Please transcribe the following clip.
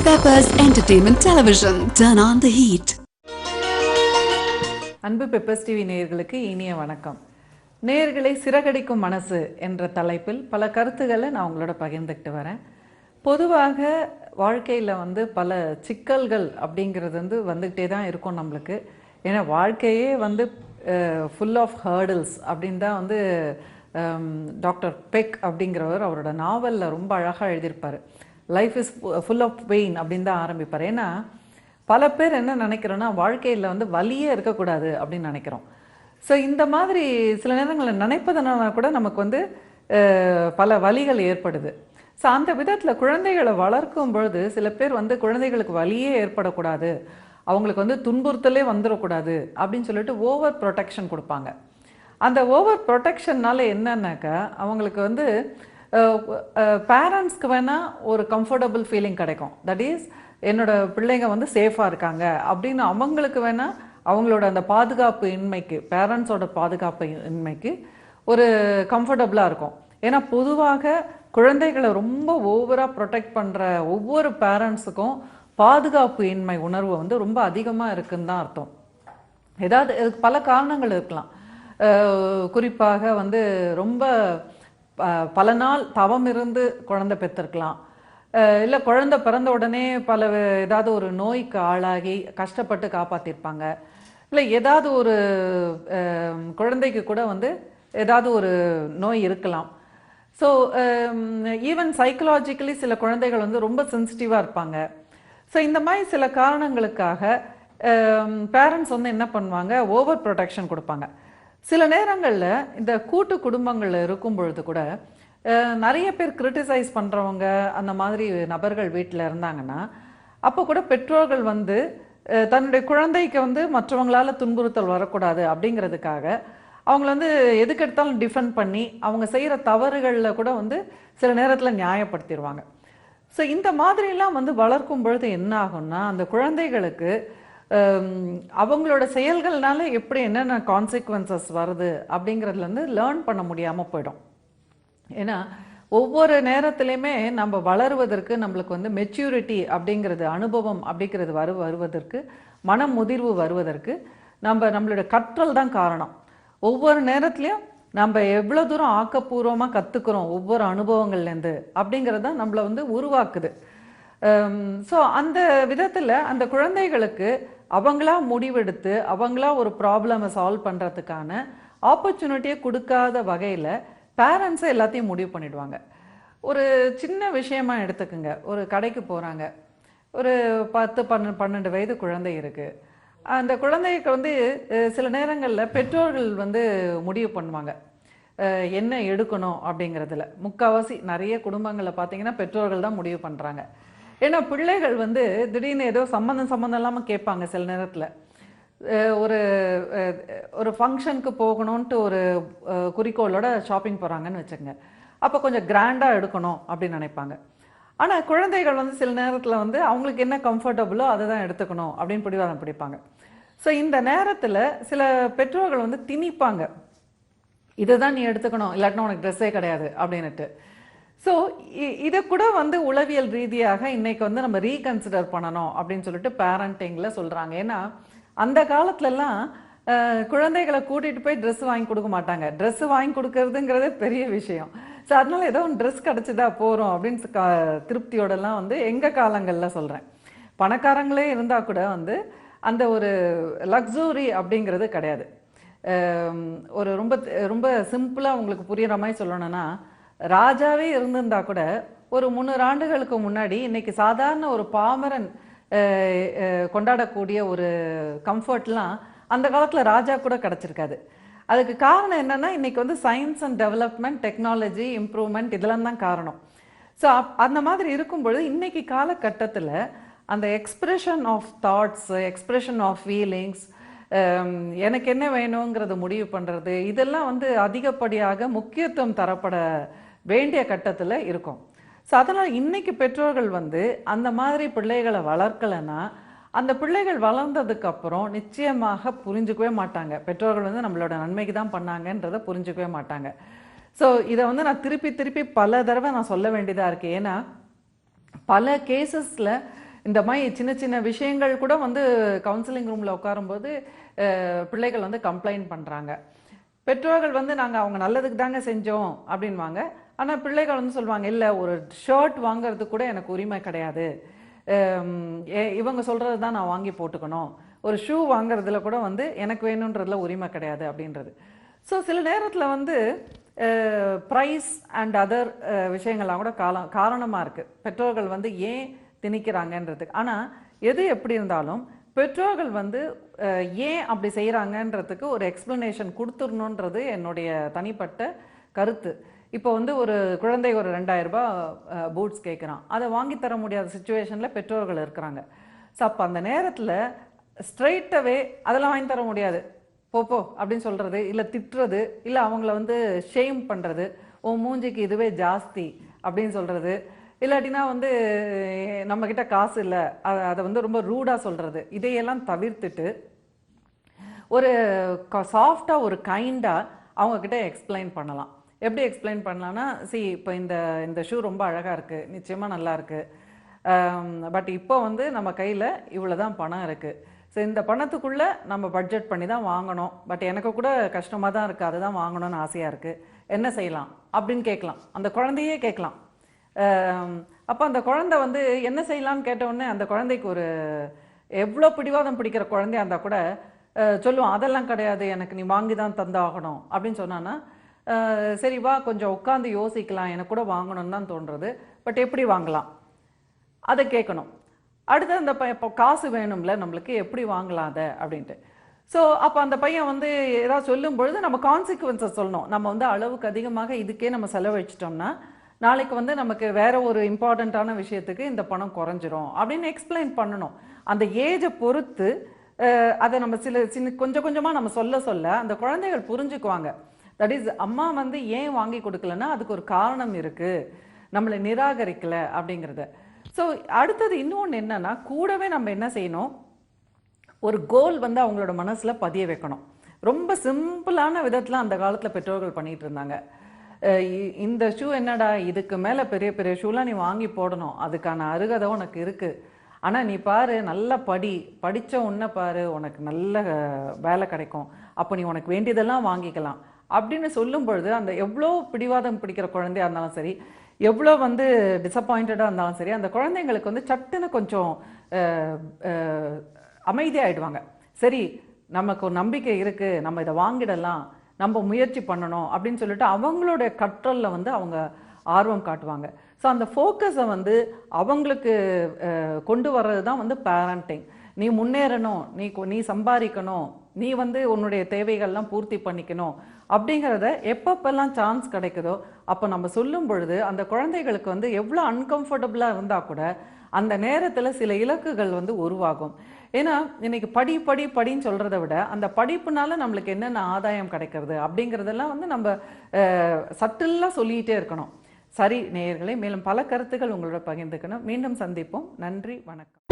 Peppers Entertainment Television. Turn on the heat. அன்பு peppers TV நேயர்களுக்கு இனிய வணக்கம். நேயர்களை சிறகடிக்கும் மனசு என்ற தலைப்பில் பல கருத்துக்களை நான் உங்களோட பகிர்ந்துக்கிட்டு வரேன். பொதுவாக வாழ்க்கையில் பல சிக்கல்கள் அப்படிங்கிறது வந்துக்கிட்டே தான் இருக்கும் நம்மளுக்கு. ஏன்னா வாழ்க்கையே ஃபுல் ஆஃப் ஹர்டில்ஸ் அப்படின்னு தான் டாக்டர் பெக் அப்படிங்கிறவர் அவரோட நாவலில் ரொம்ப அழகாக எழுதியிருப்பார். Life is full of pain அப்படின்னு தான் ஆரம்பிப்பார். ஏன்னா பல பேர் என்ன நினைக்கிறோன்னா வாழ்க்கையில் வலியே இருக்கக்கூடாது அப்படின்னு நினைக்கிறோம். ஸோ இந்த மாதிரி சில நேரங்களில் நினைப்பதனால கூட நமக்கு பல வலிகள் ஏற்படுது. ஸோ அந்த விதத்தில் குழந்தைகளை வளர்க்கும் பொழுது சில பேர் குழந்தைகளுக்கு வலியே ஏற்படக்கூடாது, அவங்களுக்கு துன்புறுத்தலே வந்துடக்கூடாது அப்படின்னு சொல்லிட்டு ஓவர் ப்ரொடெக்ஷன் கொடுப்பாங்க. அந்த ஓவர் ப்ரொடெக்ஷன்னால என்னன்னாக்கா அவங்களுக்கு பேரண்ட்ஸ்க்கு வேணால் ஒரு கம்ஃபர்டபுள் ஃபீலிங் கிடைக்கும். தட் இஸ் என்னோட பிள்ளைங்க சேஃபாக இருக்காங்க அப்படின்னு அவங்களுக்கு வேணால் அவங்களோட அந்த பாதுகாப்பு இன்மைக்கு, பேரண்ட்ஸோட பாதுகாப்பு இன்மைக்கு ஒரு கம்ஃபர்டபுளாக இருக்கும். ஏன்னா பொதுவாக குழந்தைகளை ரொம்ப ஓவராக ப்ரொடெக்ட் பண்ணுற ஒவ்வொரு பேரண்ட்ஸுக்கும் பாதுகாப்பு இன்மை உணர்வு ரொம்ப அதிகமாக இருக்குன்னு தான் அர்த்தம். ஏதாவது பல காரணங்கள் இருக்கலாம். குறிப்பாக ரொம்ப பல நாள் தவம் இருந்து குழந்தை பெற்றிருக்கலாம், இல்லை குழந்தை பிறந்த உடனே ஏதாவது ஒரு நோய்க்கு ஆளாகி கஷ்டப்பட்டு காப்பாற்றிருப்பாங்க, இல்லை ஏதாவது ஒரு குழந்தைக்கு கூட ஏதாவது ஒரு நோய் இருக்கலாம். ஸோ ஈவன் சைக்கலாஜிக்கலி சில குழந்தைகள் ரொம்ப சென்சிட்டிவாக இருப்பாங்க. ஸோ இந்த மாதிரி சில காரணங்களுக்காக பேரண்ட்ஸ் என்ன பண்ணுவாங்க, ஓவர் ப்ரொடெக்ஷன் கொடுப்பாங்க. சில நேரங்களில் இந்த கூட்டு குடும்பங்களில் இருக்கும் பொழுது கூட நிறைய பேர் கிரிட்டிசைஸ் பண்ணுறவங்க அந்த மாதிரி நபர்கள் வீட்டில் இருந்தாங்கன்னா அப்போ கூட பெற்றோர்கள் தன்னுடைய குழந்தைக்கு மற்றவங்களால் துன்புறுத்தல் வரக்கூடாது அப்படிங்கிறதுக்காக அவங்கள எதுக்கெடுத்தாலும் டிஃபெண்ட் பண்ணி அவங்க செய்கிற தவறுகளில் கூட சில நேரத்தில் நியாயப்படுத்திடுவாங்க. ஸோ இந்த மாதிரிலாம் வளர்க்கும் பொழுது என்ன ஆகும்னா அந்த குழந்தைகளுக்கு அவங்களோட செயல்கள்னால எப்படி என்னென்ன கான்சிக்வன்சஸ் வருது அப்படிங்கிறதுலேருந்து லேர்ன் பண்ண முடியாமல் போயிடும். ஏன்னா ஒவ்வொரு நேரத்துலையுமே நம்ம வளருவதற்கு நம்மளுக்கு மெச்சூரிட்டி அப்படிங்கிறது, அனுபவம் அப்படிங்கிறது வருவதற்கு, மன முதிர்வு வருவதற்கு நம்மளோட கற்றல் தான் காரணம். ஒவ்வொரு நேரத்துலையும் நம்ம எவ்வளோ தூரம் ஆக்கப்பூர்வமாக கற்றுக்குறோம் ஒவ்வொரு அனுபவங்கள்லேருந்து அப்படிங்கிறது தான் நம்மளை உருவாக்குது. ஸோ அந்த விதத்தில் அந்த குழந்தைகளுக்கு அவங்களா முடிவெடுத்து அவங்களா ஒரு ப்ராப்ளமை சால்வ் பண்ணுறதுக்கான ஆப்பர்ச்சுனிட்டியை கொடுக்காத வகையில் பேரண்ட்ஸை எல்லாத்தையும் முடிவு பண்ணிடுவாங்க. ஒரு சின்ன விஷயமா எடுத்துக்குங்க, ஒரு கடைக்கு போகிறாங்க, ஒரு 10-12 வயது குழந்தை இருக்குது. அந்த குழந்தைக்கு சில நேரங்களில் பெற்றோர்கள் முடிவு பண்ணுவாங்க என்ன எடுக்கணும் அப்படிங்கிறதுல. முக்கால்வாசி நிறைய குடும்பங்களில் பார்த்தீங்கன்னா பெற்றோர்கள் தான் முடிவு பண்ணுறாங்க. ஏன்னா பிள்ளைகள் திடீர்னு ஏதோ சம்மந்தம் இல்லாமல் கேட்பாங்க. சில நேரத்தில் ஒரு ஒரு ஃபங்க்ஷனுக்கு போகணுன்ட்டு ஒரு குறிக்கோளோட ஷாப்பிங் போகிறாங்கன்னு வச்சுக்கோங்க. அப்போ கொஞ்சம் கிராண்டாக எடுக்கணும் அப்படின்னு நினைப்பாங்க. ஆனால் குழந்தைகள் சில நேரத்தில் அவங்களுக்கு என்ன கம்ஃபர்டபுளோ அதை தான் எடுத்துக்கணும் அப்படின்னு பிடிவாதம் பிடிப்பாங்க. ஸோ இந்த நேரத்தில் சில பெற்றோர்கள் திணிப்பாங்க, இதை தான் நீ எடுத்துக்கணும், இல்லாட்டினா உனக்கு ட்ரெஸ்ஸே கிடையாது அப்படின்னுட்டு. ஸோ இதை கூட உளவியல் ரீதியாக இன்னைக்கு நம்ம ரீகன்சிடர் பண்ணணும் அப்படின்னு சொல்லிட்டு பேரண்டிங்கில் சொல்கிறாங்க. ஏன்னா அந்த காலத்துலலாம் குழந்தைகளை கூட்டிகிட்டு போய் ட்ரெஸ் வாங்கி கொடுக்க மாட்டாங்க. ட்ரெஸ்ஸு வாங்கி கொடுக்கறதுங்கிறதே பெரிய விஷயம். ஸோ அதனால ஏதோ ஒன்று ட்ரெஸ் கிடச்சிதா போகிறோம் அப்படின்னு திருப்தியோடலாம் எங்கள் காலங்களில் சொல்கிறேன். பணக்காரங்களே இருந்தால் கூட அந்த ஒரு லக்ஸுரி அப்படிங்கிறது கிடையாது. ஒரு ரொம்ப ரொம்ப சிம்பிளாக உங்களுக்கு புரிகிற மாதிரி சொல்லணும்னா, ராஜாவே இருந்திருந்தா கூட ஒரு 300 ஆண்டுகளுக்கு முன்னாடி இன்னைக்கு சாதாரண ஒரு பாமரன் கொண்டாடக்கூடிய ஒரு கம்ஃபர்ட்லாம் அந்த காலத்தில் ராஜா கூட கிடச்சிருக்காது. அதுக்கு காரணம் என்னன்னா இன்னைக்கு science and development, technology improvement இதெல்லாம் தான் காரணம். ஸோ அந்த மாதிரி இருக்கும்பொழுது இன்னைக்கு காலகட்டத்தில் அந்த expression of thoughts, expression of feelings, எனக்கு என்ன வேணுங்கிறத முடிவு பண்ணுறது, இதெல்லாம் அதிகப்படியாக முக்கியத்துவம் தரப்பட வேண்டிய கட்டத்தில் இருக்கும். ஸோ அதனால் இன்றைக்கி பெற்றோர்கள் அந்த மாதிரி பிள்ளைகளை வளர்க்கலைன்னா அந்த பிள்ளைகள் வளர்ந்ததுக்கப்புறம் நிச்சயமாக புரிஞ்சுக்கவே மாட்டாங்க. பெற்றோர்கள் நம்மளோட நன்மைக்கு தான் பண்ணாங்கன்றதை புரிஞ்சுக்கவே மாட்டாங்க. ஸோ இதை நான் திருப்பி திருப்பி பல தடவை நான் சொல்ல வேண்டியதாக இருக்குது. ஏன்னா பல கேசஸில் இந்த மாதிரி சின்ன சின்ன விஷயங்கள் கூட வந்து கவுன்சிலிங் ரூமில் உட்காரும்போது பிள்ளைகள் வந்து கம்ப்ளைண்ட் பண்ணுறாங்க. பெற்றோர்கள் வந்து நாங்கள் அவங்க நல்லதுக்கு தாங்க செஞ்சோம் அப்படின்வாங்க. ஆனால் பிள்ளைகள் வந்து சொல்லுவாங்க, இல்லை ஒரு ஷர்ட் வாங்கிறதுக்கு கூட எனக்கு உரிமை கிடையாது, இவங்க சொல்கிறது தான் நான் வாங்கி போட்டுக்கணும், ஒரு ஷூ வாங்குறதுல கூட வந்து எனக்கு வேணுன்றதுல உரிமை கிடையாது அப்படின்றது. ஸோ சில நேரத்தில் வந்து ப்ரைஸ் அண்ட் அதர் விஷயங்கள்லாம் கூட காரணமாக இருக்குது பெற்றோர்கள் வந்து ஏன் திணிக்கிறாங்கன்றதுக்கு. ஆனால் எது எப்படி இருந்தாலும் பெற்றோர்கள் வந்து ஏன் அப்படி செய்கிறாங்கன்றதுக்கு ஒரு எக்ஸ்ப்ளனேஷன் கொடுத்துடணுன்றது என்னுடைய தனிப்பட்ட கருத்து. இப்போ வந்து ஒரு குழந்தை ஒரு 2000 ரூபாய் பூட்ஸ் கேட்குறான், அதை வாங்கி தர முடியாத சுச்சுவேஷனில் பெற்றோர்கள் இருக்கிறாங்க. ஸோ அப்போ அந்த நேரத்தில் ஸ்ட்ரைட்டாகவே அதெல்லாம் வாங்கி தர முடியாது போப்போ அப்படின்னு சொல்கிறது, இல்லை திட்டுறது, இல்லை அவங்கள வந்து ஷேம் பண்ணுறது, ஓ மூஞ்சிக்கு இதுவே ஜாஸ்தி அப்படின்னு சொல்கிறது, இல்லாட்டினா வந்து நம்மக்கிட்ட காசு இல்லை அதை வந்து ரொம்ப ரூடாக சொல்கிறது, இதையெல்லாம் தவிர்த்துட்டு ஒரு சாஃப்டாக ஒரு கைண்டாக அவங்கக்கிட்ட எக்ஸ்பிளைன் பண்ணலாம். எப்படி எக்ஸ்பிளைன் பண்ணலான்னா, இப்போ இந்த ஷூ ரொம்ப அழகாக இருக்குது, நிச்சயமாக நல்லா இருக்குது, பட் இப்போ வந்து நம்ம கையில் இவ்வளோ தான் பணம் இருக்குது, ஸோ இந்த பணத்துக்குள்ளே நம்ம பட்ஜெட் பண்ணி தான் வாங்கணும், பட் எனக்கு கூட கஷ்டமாக தான் இருக்குது, அதை தான் வாங்கணும்னு ஆசையாக இருக்குது, என்ன செய்யலாம் அப்படின்னு கேட்கலாம். அந்த குழந்தையே கேட்கலாம். அப்போ அந்த குழந்தை வந்து என்ன செய்யலான்னு கேட்டவுடனே அந்த குழந்தைக்கு ஒரு எவ்வளோ பிடிவாதம் பிடிக்கிற குழந்தையா இருந்தால் கூட சொல்லுவான், அதெல்லாம் கிடையாது, எனக்கு நீ வாங்கி தான் தந்தாகணும் அப்படின்னு சொன்னான்னா, சரி வா கொஞ்சம் உட்காந்து யோசிக்கலாம், எனக்கு கூட வாங்கணும்னு தான் தோன்றுறது, பட் எப்படி வாங்கலாம் அதை கேட்கணும். அடுத்து அந்த இப்போ காசு வேணும்ல நம்மளுக்கு, எப்படி வாங்கலாம் அதை அப்படின்ட்டு. ஸோ அப்போ அந்த பையன் வந்து ஏதாவது சொல்லும் பொழுது நம்ம கான்சிக்வன்சஸ் சொல்லணும். நம்ம வந்து அளவுக்கு அதிகமாக இதுக்கே நம்ம செலவழிச்சிட்டோம்னா நாளைக்கு வந்து நமக்கு வேற ஒரு இம்பார்ட்டண்ட்டான விஷயத்துக்கு இந்த பணம் குறைஞ்சிரும் அப்படின்னு எக்ஸ்பிளைன் பண்ணணும். அந்த ஏஜை பொறுத்து அதை நம்ம கொஞ்சம் கொஞ்சமாக நம்ம சொல்ல அந்த குழந்தைகள் புரிஞ்சுக்குவாங்க. தட் இஸ் அம்மா வந்து ஏன் வாங்கி கொடுக்கலன்னா அதுக்கு ஒரு காரணம் இருக்குது, நம்மளை நிராகரிக்கலை அப்படிங்கிறத. ஸோ அடுத்தது இன்னொன்று என்னன்னா, கூடவே நம்ம என்ன செய்யணும், ஒரு கோல் வந்து அவங்களோட மனசில் பதிய வைக்கணும். ரொம்ப சிம்பிளான விதத்தில் அந்த காலத்தில் பெற்றோர்கள் பண்ணிகிட்டு இருந்தாங்க. இந்த ஷூ என்னடா, இதுக்கு மேலே பெரிய பெரிய ஷூலாம் நீ வாங்கி போடணும், அதுக்கான அருகதை உனக்கு இருக்குது, ஆனால் நீ பாரு நல்லா படித்த உன்னை பாரு, உனக்கு நல்ல வேலை கிடைக்கும், அப்போ நீ உனக்கு வேண்டியதெல்லாம் வாங்கிக்கலாம் அப்படின்னு சொல்லும் பொழுது அந்த எவ்வளோ பிடிவாதம் பிடிக்கிற குழந்தையாக இருந்தாலும் சரி, எவ்வளோ வந்து டிசப்பாயிண்டடாக இருந்தாலும் சரி, அந்த குழந்தைங்களுக்கு வந்து சட்டுன்னு கொஞ்சம் அமைதியாகிடுவாங்க. சரி நமக்கு ஒரு நம்பிக்கை இருக்குது, நம்ம இதை வாங்கிடலாம், நம்ம முயற்சி பண்ணணும் அப்படின்னு சொல்லிட்டு அவங்களோட கற்றலில் வந்து அவங்க ஆர்வம் காட்டுவாங்க. ஸோ அந்த ஃபோக்கஸை வந்து அவங்களுக்கு கொண்டு வர்றது தான் வந்து பேரண்டிங். நீ முன்னேறணும், நீ சம்பாதிக்கணும், நீ வந்து உன்னுடைய தேவைகள்லாம் பூர்த்தி பண்ணிக்கணும் அப்படிங்கிறத எப்பப்பெல்லாம் சான்ஸ் கிடைக்குதோ அப்போ நம்ம சொல்லும் பொழுது அந்த குழந்தைகளுக்கு வந்து எவ்வளோ அன்கம்ஃபர்டபுளாக இருந்தால் கூட அந்த நேரத்தில் சில இலக்குகள் வந்து உருவாகும். ஏன்னா இன்னைக்கு படின்னு சொல்கிறத விட அந்த படிப்புனால நம்மளுக்கு என்னென்ன ஆதாயம் கிடைக்கிறது அப்படிங்கிறதெல்லாம் வந்து நம்ம சட்டிலாக சொல்லிகிட்டே இருக்கணும். சரி நேயர்களே, மேலும் பல கருத்துக்கள் உங்களோட பகிர்ந்துக்கணும். மீண்டும் சந்திப்போம். நன்றி, வணக்கம்.